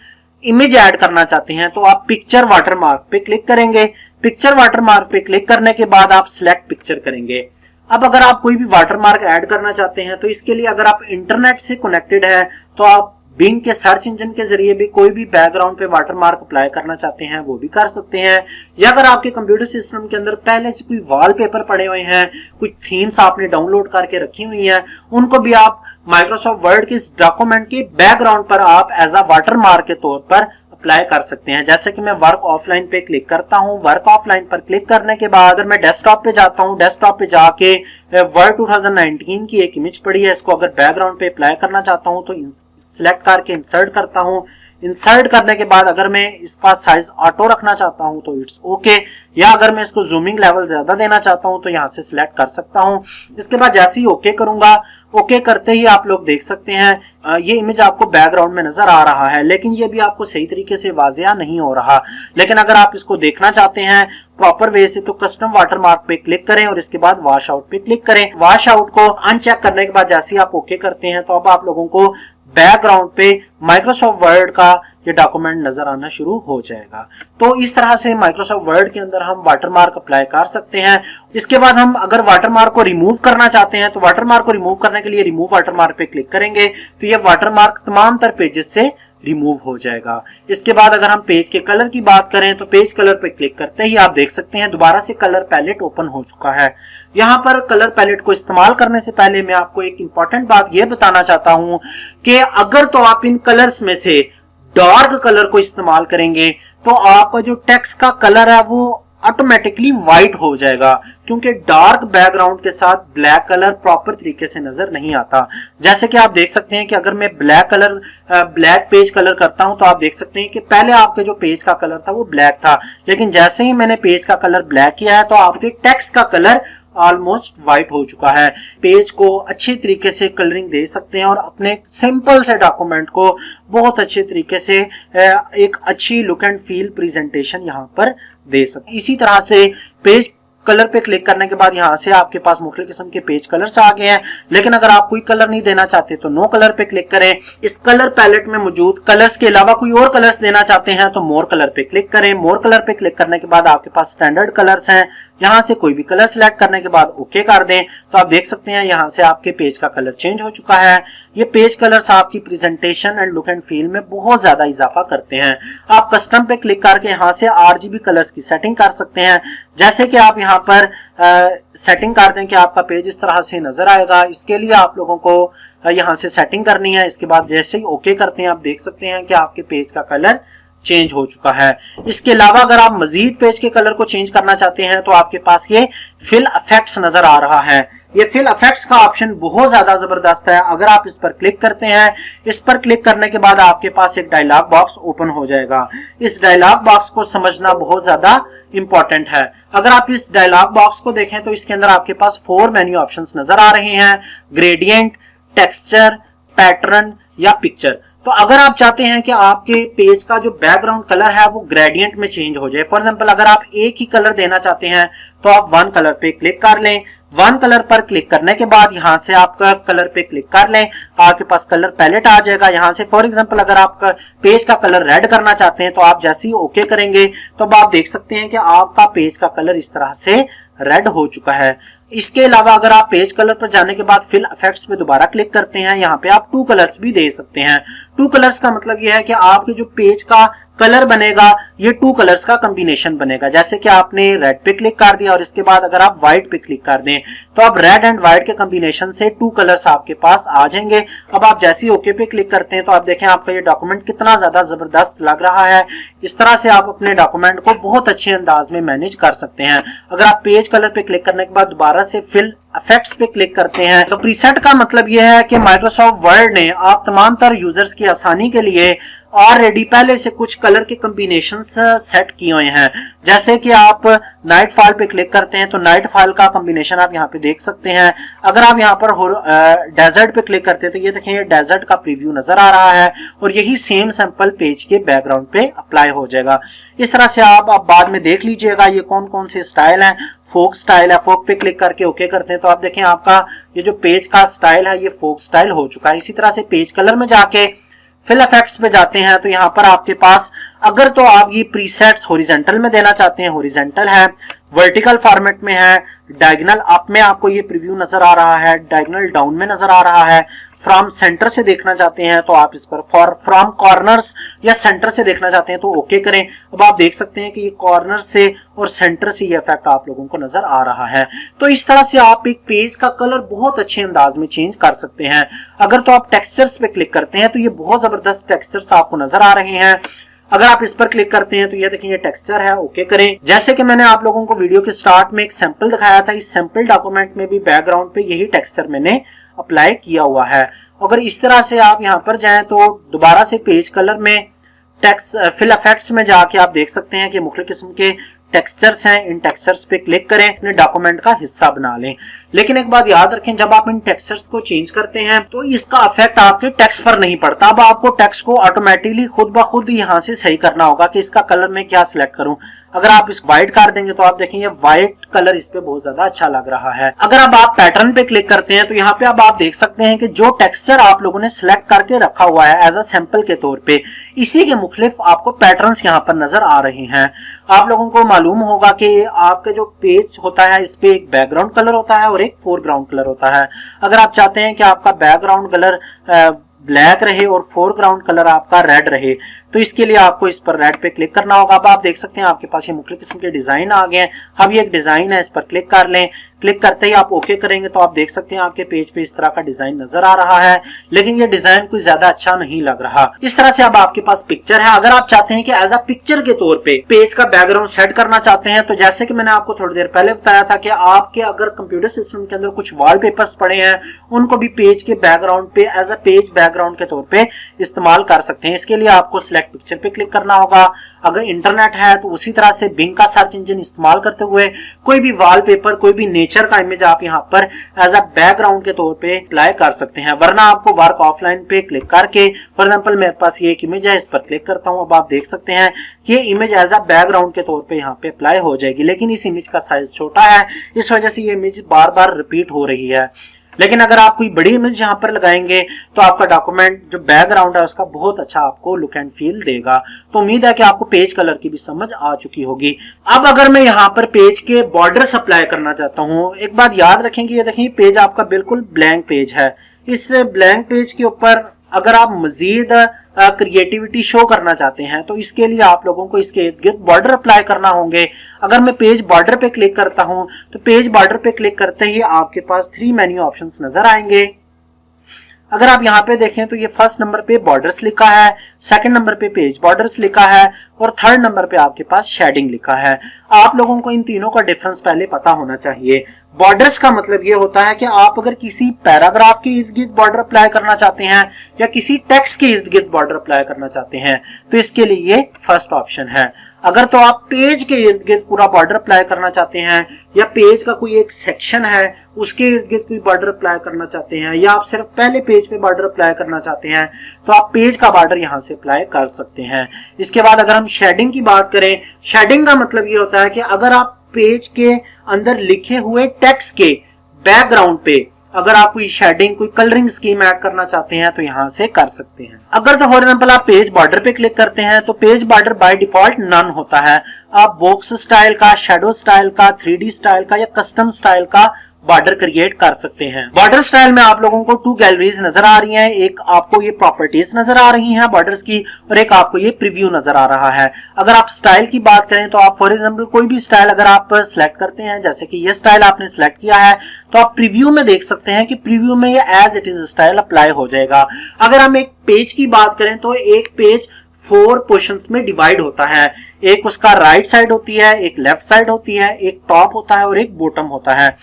इमेज ऐड करना चाहते हैं तो आप पिक्चर वाटरमार्क पे क्लिक करेंगे। पिक्चर वाटरमार्क पे क्लिक करने के बाद आप सिलेक्ट पिक्चर करेंगे। अब अगर आप कोई भी वाटरमार्क ऐड करना चाहते हैं तो इसके लिए अगर आप इंटरनेट से कनेक्टेड है तो आप बिंग के सर्च इंजन के जरिए भी कोई भी बैकग्राउंड पे वाटरमार्क अप्लाई करना चाहते हैं वो भी कर सकते हैं। या अगर आपके कंप्यूटर सिस्टम के अंदर पहले से कोई वॉलपेपर पड़े हुए हैं, कुछ थीम्स आपने डाउनलोड करके रखी हुई हैं, उनको भी आप माइक्रोसॉफ्ट वर्ड के इस डॉक्यूमेंट के बैकग्राउंड पर आप एज अ वाटरमार्क के तौर पर अप्लाई कर सकते हैं। जैसे कि मैं वर्क ऑफलाइन पे क्लिक करता हूं, वर्क ऑफलाइन पर क्लिक करने के बाद अगर मैं डेस्कटॉप पे जाता हूं, डेस्कटॉप पे जाके वर्ड 2019 की एक इमेज पड़ी है, इसको अगर बैकग्राउंड पे अप्लाई करना चाहता हूं तो सिलेक्ट करके इंसर्ट करता हूं। इंसर्ट करने के बाद अगर मैं इसका साइज ऑटो रखना चाहता हूं तो इट्स ओके, या अगर मैं इसको जूमिंग लेवल ज्यादा देना चाहता हूं तो यहां से सिलेक्ट कर सकता हूं। इसके बाद जैसे ही ओके करूंगा, ओके करते ही आप लोग देख सकते हैं ये इमेज आपको बैकग्राउंड में नजर आ रहा है, लेकिन ये भी आपको सही तरीके से वाजिया नहीं हो रहा। लेकिन अगर आप इसको देखना चाहते हैं प्रॉपर वे से तो कस्टम वाटरमार्क पे क्लिक करें और इसके बाद वॉश आउट पे क्लिक करें। वॉश आउट को अनचेक करने के बाद जैसे ही आप ओके करते हैं तो अब आप लोगों को बैकग्राउंड पे माइक्रोसॉफ्ट वर्ड का ये डॉक्यूमेंट नजर आना शुरू हो जाएगा। तो इस तरह से माइक्रोसॉफ्ट वर्ड के अंदर हम वाटरमार्क अप्लाई कर सकते हैं। इसके बाद हम अगर वाटरमार्क को रिमूव करना चाहते हैं तो वाटरमार्क को रिमूव करने के लिए रिमूव वाटरमार्क पे क्लिक करेंगे तो ये वाटरमार्क तमाम तर पेजेस से रिमूव हो जाएगा। इसके बाद अगर हम पेज के कलर की बात करें तो पेज कलर पे क्लिक करते ही आप देख सकते हैं दोबारा से कलर पैलेट ओपन हो चुका है। यहाँ पर कलर पैलेट को इस्तेमाल करने से पहले मैं आपको एक इंपॉर्टेंट बात यह बताना चाहता हूं कि अगर तो आप इन कलर्स में से डार्क कलर को इस्तेमाल करेंगे तो आपका जो टेक्स्ट का कलर है वो ऑटोमेटिकली व्हाइट हो जाएगा, क्योंकि डार्क बैकग्राउंड के साथ ब्लैक कलर प्रॉपर तरीके से नजर नहीं आता। जैसे कि आप देख सकते हैं कि अगर मैं ब्लैक पेज कलर करता हूं तो आप देख सकते हैं कि पहले आपके जो पेज का कलर था वो ब्लैक था, लेकिन जैसे ही मैंने पेज का कलर ब्लैक किया है तो आपके टेक्स्ट का कलर ऑलमोस्ट व्हाइट हो चुका है। पेज को अच्छे तरीके से कलरिंग दे सकते हैं और अपने सिंपल से डॉक्यूमेंट को बहुत अच्छे तरीके से एक अच्छी लुक एंड फील प्रेजेंटेशन यहाँ पर दे सकते। इसी तरह से पेज कलर पे क्लिक करने के बाद यहाँ से आपके पास मुख्तलिफ किस्म के पेज कलर्स आ गए हैं, लेकिन अगर आप कोई कलर नहीं देना चाहते तो नो कलर पे क्लिक करें। इस कलर पैलेट में मौजूद कलर्स के अलावा कोई और कलर्स देना चाहते हैं तो मोर कलर पे क्लिक करें। मोर कलर पे क्लिक करने के बाद आपके पास स्टैंडर्ड कलर्स हैं, यहाँ से कोई भी कलर सिलेक्ट करने के बाद ओके कर दें तो आप देख सकते हैं यहाँ से आपके पेज का कलर चेंज हो चुका है। ये पेज कलर्स आपकी presentation and look and feel में बहुत ज्यादा इजाफा करते हैं। आप कस्टम पे क्लिक करके यहाँ से RGB कलर्स की सेटिंग कर सकते हैं। जैसे कि आप यहाँ पर सेटिंग कर दें कि आपका पेज इस तरह से नजर आएगा, इसके लिए आप लोगों को यहाँ से सेटिंग करनी है। इसके बाद जैसे ही ओके करते हैं आप देख सकते हैं कि आपके पेज का कलर चेंज हो चुका है। इसके अलावा अगर आप मजीद पेज के कलर को चेंज करना चाहते हैं तो आपके पास ये फिल इफेक्ट्स नजर आ रहा है। ये फिल इफेक्ट्स का ऑप्शन बहुत ज्यादा जबरदस्त है। अगर आप इस पर क्लिक करते हैं, इस पर क्लिक करने के बाद आपके पास एक डायलॉग बॉक्स ओपन हो जाएगा। इस डायलॉग बॉक्स को समझना बहुत ज्यादा इंपॉर्टेंट है। अगर आप इस डायलॉग बॉक्स को देखें तो इसके अंदर आपके पास 4 मेन्यू ऑप्शंस नजर आ रहे हैं, ग्रेडियंट, टेक्सचर, पैटर्न या पिक्चर। तो अगर आप चाहते हैं कि आपके पेज का जो बैकग्राउंड कलर है वो ग्रेडियंट में चेंज हो जाए, फॉर एग्जांपल अगर आप एक ही कलर देना चाहते हैं तो आप 1 कलर पे क्लिक कर लें। 1 कलर पर क्लिक करने के बाद यहाँ से आपका कलर पे क्लिक कर लें, आपके पास कलर पैलेट आ जाएगा। यहाँ से फॉर एग्जांपल अगर आपका पेज का कलर रेड करना चाहते हैं तो आप जैसे ही ओके करेंगे तो अब आप देख सकते हैं कि आपका पेज का कलर इस तरह से रेड हो चुका है। इसके अलावा अगर आप पेज कलर पर जाने के बाद फिल इफेक्ट्स पे दोबारा क्लिक करते हैं, यहाँ पे आप 2 कलर्स भी दे सकते हैं। 2 कलर्स का मतलब यह है कि आपके जो पेज का कलर बनेगा ये 2 कलर्स का कॉम्बिनेशन बनेगा। जैसे कि आपने रेड पे क्लिक कर दिया और इसके बाद अगर आप व्हाइट पे क्लिक कर दें तो अब रेड एंड व्हाइट के कॉम्बिनेशन से 2 कलर्स आपके पास आ जाएंगे। अब आप जैसे ही ओके पे क्लिक करते हैं तो आप देखें आपका ये डॉक्यूमेंट कितना ज्यादा जबरदस्त लग रहा है। इस तरह से आप अपने डॉक्यूमेंट को बहुत अच्छे अंदाज में मैनेज कर सकते हैं। अगर आप पेज कलर पे क्लिक करने के बाद दोबारा से फिल इफेक्ट्स पे क्लिक करते हैं तो प्रीसेट का मतलब यह है कि माइक्रोसॉफ्ट वर्ड ने आप तमाम तर यूजर्स की आसानी के लिए ऑलरेडी पहले से कुछ कलर के कॉम्बिनेशंस सेट किए हुए हैं। जैसे कि आप नाइट फॉल पे क्लिक करते हैं तो नाइट फॉल का कॉम्बिनेशन आप यहाँ पे देख सकते हैं। अगर आप यहाँ पर डेजर्ट पे क्लिक करते हैं तो ये देखें ये डेजर्ट का प्रीव्यू नजर आ रहा है और यही सेम सैंपल पेज के बैकग्राउंड पे अप्लाई हो जाएगा। इस तरह से आप बाद में देख लीजिएगा ये कौन कौन से स्टाइल हैं। फोक स्टाइल है, फोक पे क्लिक करके ओके करते हैं तो आप देखें आपका ये जो पेज का स्टाइल है ये फोक स्टाइल हो चुका है। इसी तरह से पेज कलर में जाके फिल इफेक्ट्स पे जाते हैं तो यहाँ पर आपके पास अगर तो आप ये प्रीसेट्स हॉरिजॉन्टल में देना चाहते हैं, हॉरिजॉन्टल है, वर्टिकल फॉर्मेट में है, डायगोनल अप में आपको ये प्रीव्यू नजर आ रहा है, डायगोनल डाउन में नजर आ रहा है, फ्रॉम सेंटर से देखना चाहते हैं तो आप इस पर फ्रॉम कॉर्नर्स या सेंटर से देखना चाहते हैं तो ओके करें। अब आप देख सकते हैं कि ये कॉर्नर से और सेंटर से ये इफेक्ट आप लोगों को नजर आ रहा है। तो इस तरह से आप एक पेज का कलर बहुत अच्छे अंदाज में चेंज कर सकते हैं। अगर तो आप टेक्सचर्स पे क्लिक करते हैं तो ये बहुत जबरदस्त टेक्सचर्स आपको नजर आ रहे हैं। अगर आप इस पर क्लिक करते हैं तो ये देखिए ये टेक्सचर है, ओके करें। जैसे कि मैंने आप लोगों को वीडियो के स्टार्ट में एक सैंपल दिखाया था, इस सैंपल डॉक्यूमेंट में भी बैकग्राउंड पे यही टेक्सचर मैंने अप्लाई किया हुआ है। अगर इस तरह से आप यहाँ पर जाएं तो दोबारा से पेज कलर में टेक्स्ट फिल इफेक्ट्स में जाके आप देख सकते हैं कि मुख्तलिफ किस्म के टेक्सचर्स हैं। इन टेक्सचर्स पे क्लिक करें, अपने डॉक्यूमेंट का हिस्सा बना लें। लेकिन एक बात याद रखें, जब आप इन टेक्सचर्स को चेंज करते हैं तो इसका इफेक्ट आपके टेक्स्ट पर नहीं पड़ता। अब आपको टेक्स्ट को ऑटोमेटिकली खुद ब खुद यहाँ से सही करना होगा कि इसका कलर मैं क्या सिलेक्ट करूं। अगर आप इस व्हाइट कर देंगे तो आप देखेंगे व्हाइट कलर इस पे बहुत ज्यादा अच्छा लग रहा है। अगर अब आप पैटर्न पे क्लिक करते हैं तो यहाँ पे अब आप देख सकते हैं कि जो टेक्सचर आप लोगों ने सिलेक्ट करके रखा हुआ है एज अ सैंपल के तौर पे, इसी के मुख्तलिफ आपको पैटर्न्स यहाँ पर नजर आ रहे हैं। आप लोगों को मालूम होगा कि आपका जो पेज होता है इस पे एक बैकग्राउंड कलर होता है और एक फोरग्राउंड कलर होता है। अगर आप चाहते हैं कि आपका बैकग्राउंड कलर ब्लैक रहे और फोरग्राउंड कलर आपका रेड रहे तो इसके लिए आपको इस पर रेड पे क्लिक करना होगा। अब आप देख सकते हैं आपके पास ये मुख्तलिफ किस्म के डिजाइन आ गए हैं। अब ये एक डिजाइन है, इस पर क्लिक कर लें। क्लिक करते ही आप ओके करेंगे तो आप देख सकते हैं आपके पेज पे इस तरह का डिजाइन नजर आ रहा है, लेकिन ये डिजाइन कोई ज्यादा अच्छा नहीं लग रहा। इस तरह से अब आपके पास पिक्चर है। अगर आप चाहते हैं कि एज अ पिक्चर के तौर पे पेज का बैकग्राउंड सेट करना चाहते हैं तो जैसे कि मैंने आपको थोड़ी देर पहले बताया था कि आपके अगर कंप्यूटर सिस्टम के अंदर कुछ वॉलपेपर्स पड़े हैं उनको भी पेज के बैकग्राउंड पे एज अ पेज बैकग्राउंड के तौर पे इस्तेमाल कर सकते हैं। इसके लिए आपको सिलेक्ट पिक्चर पे क्लिक करना होगा। अगर इंटरनेट है तो उसी तरह से बिंग का सर्च इंजन इस्तेमाल करते हुए कोई भी वॉलपेपर, कोई भी नेचर का इमेज आप यहाँ पर एज अ बैकग्राउंड के तौर पे अप्लाई कर सकते हैं। वरना आपको वर्क ऑफलाइन पे क्लिक करके, फॉर एग्जांपल मेरे पास ये एक इमेज है, इस पर क्लिक करता हूँ। अब आप देख सकते हैं कि ये इमेज एज अ बैकग्राउंड के तौर पे यहाँ पे अप्लाई हो जाएगी, लेकिन इस इमेज का साइज छोटा है, इस वजह से ये इमेज बार बार रिपीट हो रही है। लेकिन अगर आप कोई बड़ी इमेज यहाँ पर लगाएंगे तो आपका डॉक्यूमेंट जो बैकग्राउंड है उसका बहुत अच्छा आपको लुक एंड फील देगा। तो उम्मीद है कि आपको पेज कलर की भी समझ आ चुकी होगी। अब अगर मैं यहाँ पर पेज के बॉर्डर्स अप्लाई करना चाहता हूँ, एक बात याद रखेंगे, ये देखिए पेज आपका बिल्कुल ब्लैंक पेज है। इस ब्लैंक पेज के ऊपर अगर आप मजीद क्रिएटिविटी शो करना चाहते हैं तो इसके लिए आप लोगों को इसके इर्द गिर्द बॉर्डर अप्लाई करना होंगे। अगर मैं पेज बॉर्डर पे क्लिक करता हूं तो पेज बॉर्डर पे क्लिक करते ही आपके पास 3 मेन्यू ऑप्शंस नजर आएंगे। अगर आप यहाँ पे देखें तो ये फर्स्ट नंबर पे बॉर्डर्स लिखा है, सेकंड नंबर पे पेज बॉर्डर्स लिखा है और थर्ड नंबर पे आपके पास शेडिंग लिखा है। आप लोगों को इन तीनों का डिफरेंस पहले पता होना चाहिए। बॉर्डर्स का मतलब ये होता है कि आप अगर किसी पैराग्राफ के इर्द गिर्द बॉर्डर अप्लाई करना चाहते हैं या किसी टेक्स्ट के इर्द गिर्द बॉर्डर अप्लाई करना चाहते हैं तो इसके लिए ये फर्स्ट ऑप्शन है। अगर तो आप पेज के इर्द गिर्द पूरा बॉर्डर अप्लाई करना चाहते हैं या पेज का कोई एक सेक्शन है उसके इर्द गिर्द कोई बॉर्डर अप्लाई करना चाहते हैं या आप सिर्फ पहले पेज पे बॉर्डर अप्लाई करना चाहते हैं तो आप पेज का बॉर्डर यहां से अप्लाई कर सकते हैं। इसके बाद अगर हम शेडिंग की बात करें, शेडिंग का मतलब ये होता है कि अगर आप पेज के अंदर लिखे हुए टेक्स्ट के बैकग्राउंड पे अगर आप कोई शेडिंग, कोई कलरिंग स्कीम ऐड करना चाहते हैं तो यहां से कर सकते हैं। अगर तो फॉर एग्जांपल आप पेज बॉर्डर पे क्लिक करते हैं तो page border by default none होता है। आप बॉक्स स्टाइल का, शैडो स्टाइल का, 3D स्टाइल का या कस्टम स्टाइल का बॉर्डर क्रिएट कर सकते हैं। बॉर्डर स्टाइल में आप लोगों को 2 गैलरीज नजर आ रही हैं, एक आपको ये प्रॉपर्टीज नजर आ रही हैं बॉर्डर्स की और एक आपको ये प्रीव्यू नजर आ रहा है। अगर आप स्टाइल की बात करें तो आप फॉर एग्जांपल कोई भी स्टाइल अगर आप सिलेक्ट करते हैं, जैसे कि ये स्टाइल आपने सिलेक्ट किया है तो आप प्रीव्यू में देख सकते हैं कि प्रीव्यू में ये as it is style apply हो जाएगा। अगर हम एक पेज की बात करें तो एक पेज 4 पोर्शंस में डिवाइड होता है। एक उसका राइट साइड होती है, एक लेफ्ट साइड होती है, एक टॉप होता है और एक बॉटम होता है।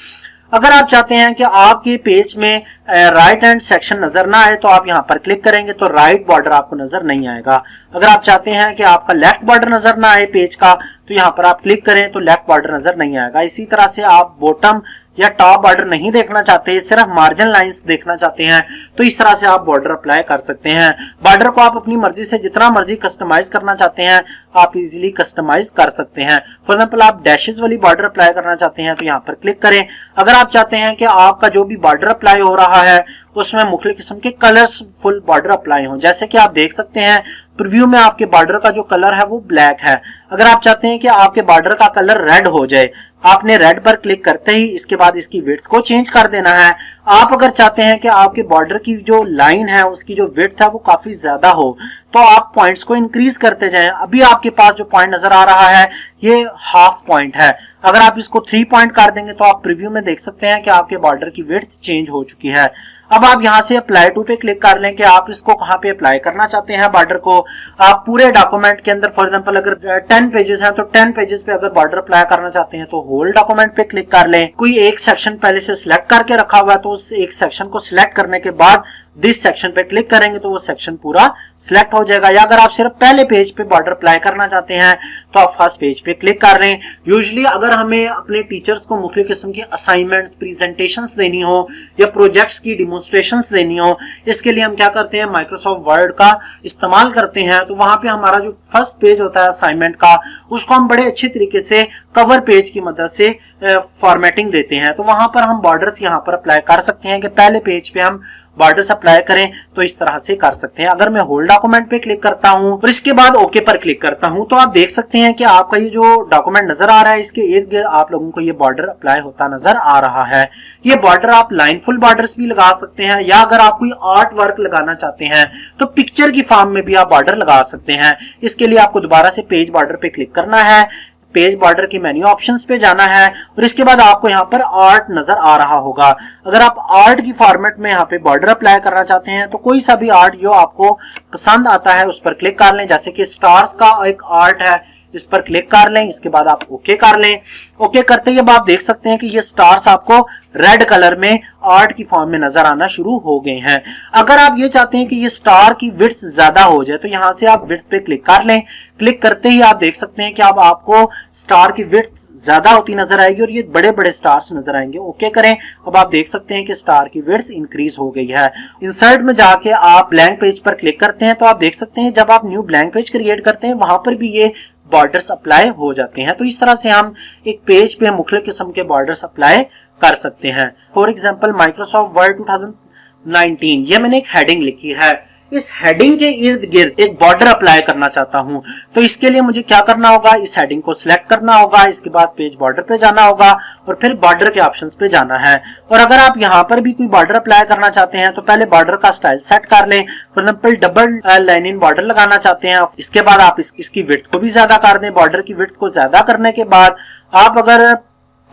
अगर आप चाहते हैं कि आपके पेज में राइट हैंड सेक्शन नजर ना आए तो आप यहां पर क्लिक करेंगे तो राइट बॉर्डर आपको नजर नहीं आएगा। अगर आप चाहते हैं कि आपका लेफ्ट बॉर्डर नजर ना आए पेज का तो यहां पर आप क्लिक करें तो लेफ्ट बॉर्डर नजर नहीं आएगा। इसी तरह से आप बॉटम या टॉप बॉर्डर नहीं देखना चाहते, सिर्फ मार्जिन लाइंस देखना चाहते हैं तो इस तरह से आप बॉर्डर अप्लाई कर सकते हैं। बॉर्डर को आप अपनी मर्जी से जितना मर्जी कस्टमाइज करना चाहते हैं आप इजीली कस्टमाइज कर सकते हैं। फॉर एग्जांपल आप डैशेस वाली बॉर्डर अप्लाई करना चाहते हैं तो यहाँ पर क्लिक करें। अगर आप चाहते हैं कि आपका जो भी बॉर्डर अप्लाई हो रहा है उसमें मुख्तलिफ किस्म के कलर्सफुल बॉर्डर अप्लाई हो, जैसे कि आप देख सकते हैं प्रीव्यू में आपके बॉर्डर का जो कलर है वो ब्लैक है। अगर आप चाहते हैं कि आपके बॉर्डर का कलर रेड हो जाए, आपने रेड पर क्लिक करते ही इसके बाद इसकी विड्थ को चेंज कर देना है। आप अगर चाहते हैं कि आपके बॉर्डर की जो लाइन है उसकी जो विड्थ है वो काफी ज्यादा हो, तो आप पॉइंट्स को इंक्रीज करते जाएं। अभी आपके पास जो पॉइंट नजर आ रहा है ये हाफ पॉइंट है। अगर आप इसको 3 पॉइंट कर देंगे तो आप प्रीव्यू में देख सकते हैं कि आपके बॉर्डर की विड्थ चेंज हो चुकी है। अब आप यहां से अप्लाई टू पे क्लिक कर लें कि आप इसको कहां पे अप्लाई करना चाहते हैं बॉर्डर को। आप पूरे डॉक्यूमेंट के अंदर फॉर एग्जांपल अगर 10 पेजेस हैं तो 10 पेजेस पे अगर बॉर्डर अप्लाई करना चाहते हैं तो होल डॉक्यूमेंट पे क्लिक कर लें। कोई एक सेक्शन पहले से सिलेक्ट करके रखा हुआ है तो उस एक सेक्शन को सिलेक्ट करने के बाद दिस सेक्शन पे क्लिक करेंगे तो वो सेक्शन पूरा सिलेक्ट हो जाएगा। या अगर आप सिर्फ पहले पेज पे बॉर्डर अप्लाई करना चाहते हैं तो आप फर्स्ट पेज पे क्लिक कर लें। यूजुअली अगर हमें अपने टीचर्स को मुख्तलिफ किस्म की असाइनमेंट्स, प्रेजेंटेशंस देनी हो या प्रोजेक्ट्स की डिमोन्स्ट्रेशंस देनी हो, इसके लिए हम क्या करते हैं, माइक्रोसॉफ्ट वर्ड का इस्तेमाल करते हैं। तो वहां पे हमारा जो फर्स्ट पेज होता है असाइनमेंट का, उसको हम बड़े अच्छे तरीके से कवर पेज की मदद से फॉर्मेटिंग देते हैं। तो वहां पर हम बॉर्डर्स यहाँ पर अप्लाई कर सकते हैं कि पहले पेज पे हम बॉर्डर्स अप्लाई करें, तो इस तरह से कर सकते हैं। अगर मैं होल डॉक्यूमेंट पे क्लिक करता हूं और इसके बाद ओके पर क्लिक करता हूं तो आप देख सकते हैं कि आपका ये जो डॉक्यूमेंट नजर आ रहा है इसके इर्द गिर्द आप लोगों को ये बॉर्डर अप्लाई होता नजर आ रहा है। ये बॉर्डर आप लाइन फुल बॉर्डर्स भी लगा सकते हैं, या अगर आप कोई आर्ट वर्क लगाना चाहते हैं तो पिक्चर की फॉर्म में भी आप बॉर्डर लगा सकते हैं। इसके लिए आपको दोबारा से पेज बॉर्डर पे क्लिक करना है, पेज बॉर्डर की मेन्यू ऑप्शंस पे जाना है और इसके बाद आपको यहाँ पर आर्ट नजर आ रहा होगा। अगर आप आर्ट की फॉर्मेट में यहाँ पे बॉर्डर अप्लाई करना चाहते हैं तो कोई सा भी आर्ट जो आपको पसंद आता है उस पर क्लिक कर लें। जैसे कि स्टार्स का एक आर्ट है, इस पर क्लिक कर लें, इसके बाद आप ओके कर लें। ओके करते ही अब आप देख सकते हैं कि ये स्टार्स आपको रेड कलर में आर्ट की फॉर्म में नजर आना शुरू हो गए हैं। अगर आप ये चाहते हैं कि ये स्टार की विड्थ ज्यादा हो जाए तो यहां से आप विड्थ पे क्लिक कर लें। क्लिक करते ही आप देख सकते हैं कि अब आपको स्टार की विड्थ ज्यादा होती नजर आएगी और ये बड़े बड़े स्टार्स नजर आएंगे। ओके करें। अब आप देख सकते हैं कि स्टार की विड्थ इंक्रीज हो गई है। इंसर्ट में जाके आप ब्लैंक पेज पर क्लिक करते हैं तो आप देख सकते हैं जब आप न्यू ब्लैंक पेज क्रिएट करते हैं वहां पर भी ये बॉर्डर्स अप्लाई हो जाते हैं। तो इस तरह से हम एक पेज पे मुख्तलिफ किस्म के बॉर्डर्स अप्लाई कर सकते हैं। फॉर एग्जांपल माइक्रोसॉफ्ट वर्ड 2019, ये मैंने एक हेडिंग लिखी है, इस हेडिंग के इर्द गिर्द एक बॉर्डर अप्लाई करना चाहता हूं तो इसके लिए मुझे क्या करना होगा, इस हेडिंग को सिलेक्ट करना होगा, इसके बाद पेज बॉर्डर पे जाना होगा और फिर बॉर्डर के ऑप्शंस पे जाना है। और अगर आप यहां पर भी कोई बॉर्डर अप्लाई करना चाहते हैं तो पहले बॉर्डर का स्टाइल सेट कर लें। For example double line in border लगाना चाहते हैं, इसके बाद आप इसकी विड्थ को भी ज्यादा कर दें। बॉर्डर की विड्थ को ज्यादा करने के बाद आप अगर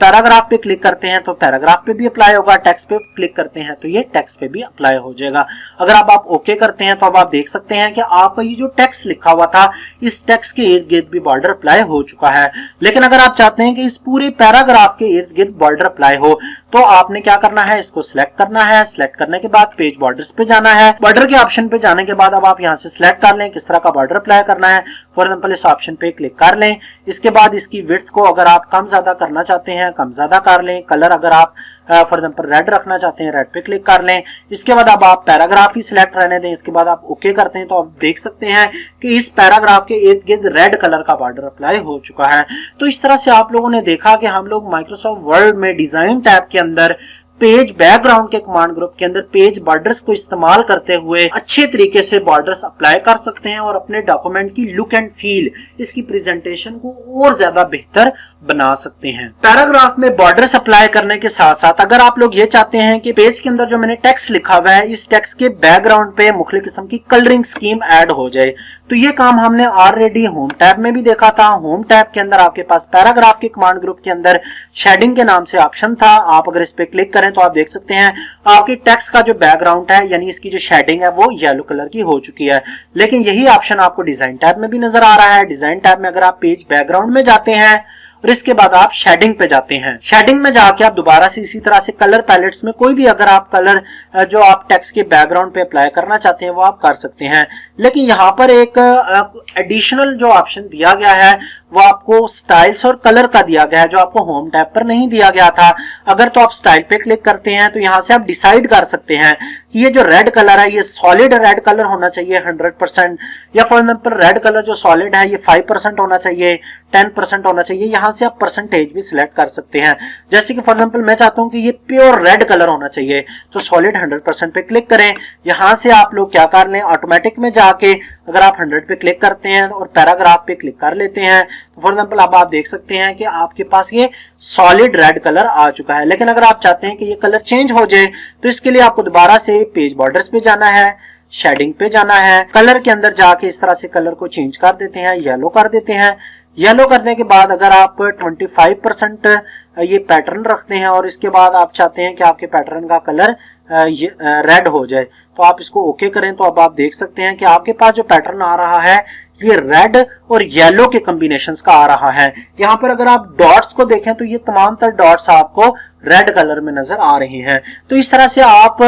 पैराग्राफ पे क्लिक करते हैं तो पैराग्राफ पे भी अप्लाई होगा, टेक्स्ट पे क्लिक करते हैं तो ये टेक्स्ट पे भी अप्लाई हो जाएगा। अगर आप ओके करते हैं तो अब आप देख सकते हैं कि आपका ये जो टेक्स्ट लिखा हुआ था इस टेक्स्ट के इर्द गिर्द भी बॉर्डर अप्लाई हो चुका है। लेकिन अगर आप चाहते हैं कि इस पूरे पैराग्राफ के इर्द गिर्द बॉर्डर अप्लाई हो तो आपने क्या करना है, इसको सिलेक्ट करना है। सिलेक्ट करने के बाद पेज बॉर्डर्स पे जाना है। बॉर्डर के ऑप्शन पे जाने के बाद अब आप यहाँ से सिलेक्ट कर लें किस तरह का बॉर्डर अप्लाई करना है। फॉर एग्जाम्पल इस ऑप्शन पे क्लिक कर लें। इसके बाद इसकी विड्थ को अगर आप कम ज्यादा करना चाहते हैं कम ज्यादा कर लें। कलर अगर आप फॉर एग्जांपल रेड रखना चाहते हैं रेड पे क्लिक कर लें। इसके बाद अब आप पैराग्राफ ही सिलेक्ट रहने दें। इसके बाद आप ओके करते हैं तो आप देख सकते हैं कि इस पैराग्राफ के इर्द गिर्द रेड कलर का बॉर्डर अप्लाई हो चुका है। तो इस तरह से आप लोगों ने देखा कि हम लोग माइक्रोसॉफ्ट वर्ड में डिजाइन टैब के अंदर पेज बैकग्राउंड के कमांड ग्रुप के अंदर पेज बॉर्डर्स को इस्तेमाल करते हुए अच्छे तरीके से बॉर्डर्स अप्लाई कर सकते हैं और अपने डॉक्यूमेंट की लुक एंड फील, इसकी प्रेजेंटेशन को और ज्यादा बेहतर बना सकते हैं। पैराग्राफ में बॉर्डर्स अप्लाई करने के साथ साथ अगर आप लोग ये चाहते हैं कि पेज के अंदर जो मैंने टेक्स्ट लिखा हुआ है इस टेक्स्ट के बैकग्राउंड पे मुख्तलिफ किस्म की कलरिंग स्कीम ऐड हो जाए तो ये काम हमने ऑलरेडी होम टैब में भी देखा था। होम टैब के अंदर आपके पास पैराग्राफ के कमांड ग्रुप के अंदर शेडिंग के नाम से ऑप्शन था। आप अगर इस पे क्लिक करें तो आप देख सकते हैं आपके टेक्स्ट का जो बैकग्राउंड है यानी इसकी जो शेडिंग है वो येलो कलर की हो चुकी है। लेकिन यही ऑप्शन आपको डिजाइन टैब में भी नजर आ रहा है। डिजाइन टैब में अगर आप पेज बैकग्राउंड में जाते हैं और इसके बाद आप शेडिंग पे जाते हैं, शेडिंग में जाके आप दोबारा से इसी तरह से कलर पैलेट्स में कोई भी अगर आप कलर जो आप टेक्स्ट के बैकग्राउंड पे अप्लाई करना चाहते हैं वो आप कर सकते हैं। लेकिन यहाँ पर एक एडिशनल जो ऑप्शन दिया गया है वो आपको स्टाइल्स और कलर का दिया गया है जो आपको होम टैब पर नहीं दिया गया था। अगर तो आप स्टाइल पे क्लिक करते हैं तो यहाँ से आप डिसाइड कर सकते हैं कि ये जो रेड कलर है ये सॉलिड रेड कलर होना चाहिए 100%, या फॉर एग्जाम्पल रेड कलर जो सॉलिड है ये 5% होना चाहिए, 10% होना चाहिए। यहाँ से आप परसेंटेज भी सिलेक्ट कर सकते हैं। जैसे कि फॉर एग्जाम्पल मैं चाहता हूँ कि ये प्योर रेड कलर होना चाहिए, तो सॉलिड 100% पे क्लिक करें। यहाँ से आप लोग क्या कर लें, ऑटोमेटिक में जाके अगर आप 100 पे क्लिक करते हैं और पैराग्राफ पे क्लिक कर लेते हैं तो फॉर एग्जाम्पल अब आप देख सकते हैं कि आपके पास ये सॉलिड रेड कलर आ चुका है। लेकिन अगर आप चाहते हैं कि ये कलर चेंज हो जाए तो इसके लिए आपको दोबारा से पेज बॉर्डर्स पे जाना है, शेडिंग पे जाना है, कलर के अंदर जाके इस तरह से कलर को चेंज कर देते हैं, येलो कर देते हैं। येलो करने के बाद अगर आप 25% ये पैटर्न रखते हैं और इसके बाद आप चाहते हैं कि आपके पैटर्न का कलर रेड हो जाए तो आप इसको ओके करें। तो अब आप देख सकते हैं कि आपके पास जो पैटर्न आ रहा है ये रेड और येलो के कॉम्बिनेशंस का आ रहा है। यहाँ पर अगर आप डॉट्स को देखें तो ये तमाम तर डॉट्स आपको रेड कलर में नजर आ रहे हैं। तो इस तरह से आप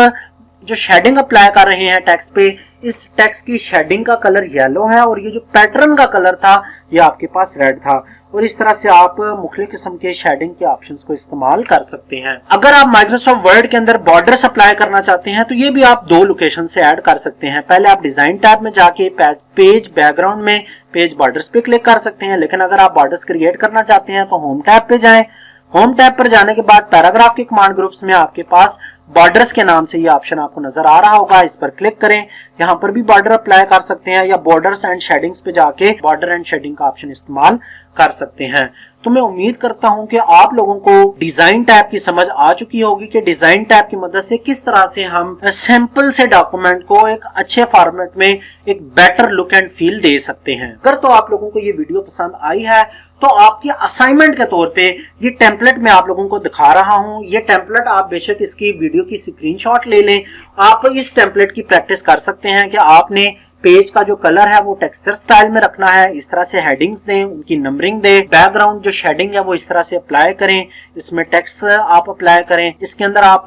जो शेडिंग अप्लाई कर रहे हैं टेक्स्ट पे, इस टेक्स्ट की शेडिंग का कलर येलो है और ये जो पैटर्न का कलर था ये आपके पास रेड था। और इस तरह से आप मुख्तलिफ किस्म के शेडिंग के ऑप्शंस को इस्तेमाल कर सकते हैं। अगर आप माइक्रोसॉफ्ट वर्ड के अंदर बॉर्डर्स अप्लाई करना चाहते हैं तो ये भी आप दो लोकेशन से ऐड कर सकते हैं। पहले आप डिजाइन टैब में जाके पेज बैकग्राउंड में पेज बॉर्डर्स पे क्लिक कर सकते हैं। लेकिन अगर आप बॉर्डर्स क्रिएट करना चाहते हैं तो होम टैब पे जाएं। होम टैब पर जाने के बाद पैराग्राफ के कमांड ग्रुप्स में आपके पास बॉर्डर्स के नाम से ये ऑप्शन आपको नजर आ रहा होगा, इस पर क्लिक करें। यहाँ पर भी बॉर्डर अप्लाई कर सकते हैं या बॉर्डर्स एंड शेडिंग्स पे जाके बॉर्डर एंड शेडिंग का ऑप्शन इस्तेमाल कर सकते हैं। तो मैं उम्मीद करता हूं कि आप लोगों को डिजाइन टैब की समझ आ चुकी होगी कि डिजाइन टैब की मदद से किस तरह से हम सिंपल से डॉक्यूमेंट को एक अच्छे फॉर्मेट में एक बेटर लुक एंड फील दे सकते हैं। अगर तो आप लोगों को ये वीडियो पसंद आई है तो आपके असाइनमेंट के तौर पे ये टेम्पलेट मैं आप लोगों को दिखा रहा हूं। ये टेम्पलेट आप बेशक इसकी वीडियो की स्क्रीनशॉट ले लें। आप इस टेम्पलेट की प्रैक्टिस कर सकते हैं कि आपने पेज का जो कलर है वो टेक्सचर स्टाइल में रखना है, इस तरह से हेडिंग्स दें, उनकी नंबरिंग दें, बैकग्राउंड जो शेडिंग है वो इस तरह से अप्लाई करें, इसमें टेक्स्ट आप अप्लाई करें, इसके अंदर आप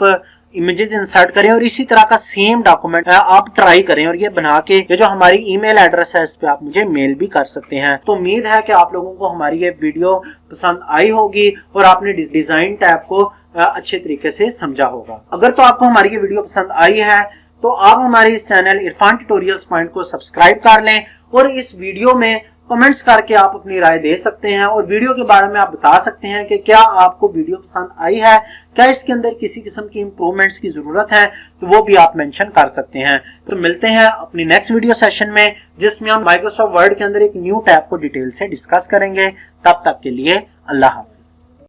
इमेजेस इंसर्ट करें और इसी तरह का सेम डॉक्यूमेंट आप ट्राई करें और ये बना के ये जो हमारी ईमेल एड्रेस है इस पे आप मुझे मेल भी कर सकते हैं। तो उम्मीद है कि आप लोगों को हमारी ये वीडियो पसंद आई होगी और आपने डिजाइन टैब को अच्छे तरीके से समझा होगा। अगर तो आपको हमारी ये वीडियो पसंद आई है तो आप हमारे इस चैनल इरफान ट्यूटोरियल्स पॉइंट को सब्सक्राइब कर लें और इस वीडियो में कमेंट्स करके आप अपनी राय दे सकते हैं और वीडियो के बारे में आप बता सकते हैं कि क्या आपको वीडियो पसंद आई है, क्या इसके अंदर किसी किस्म की इंप्रूवमेंट्स की जरूरत है, तो वो भी आप मेंशन कर सकते हैं। तो मिलते हैं अपनी नेक्स्ट वीडियो सेशन में जिसमें हम माइक्रोसॉफ्ट वर्ड के अंदर एक न्यू टैब को डिटेल से डिस्कस करेंगे। तब तक के लिए अल्लाह हाफ़िज़।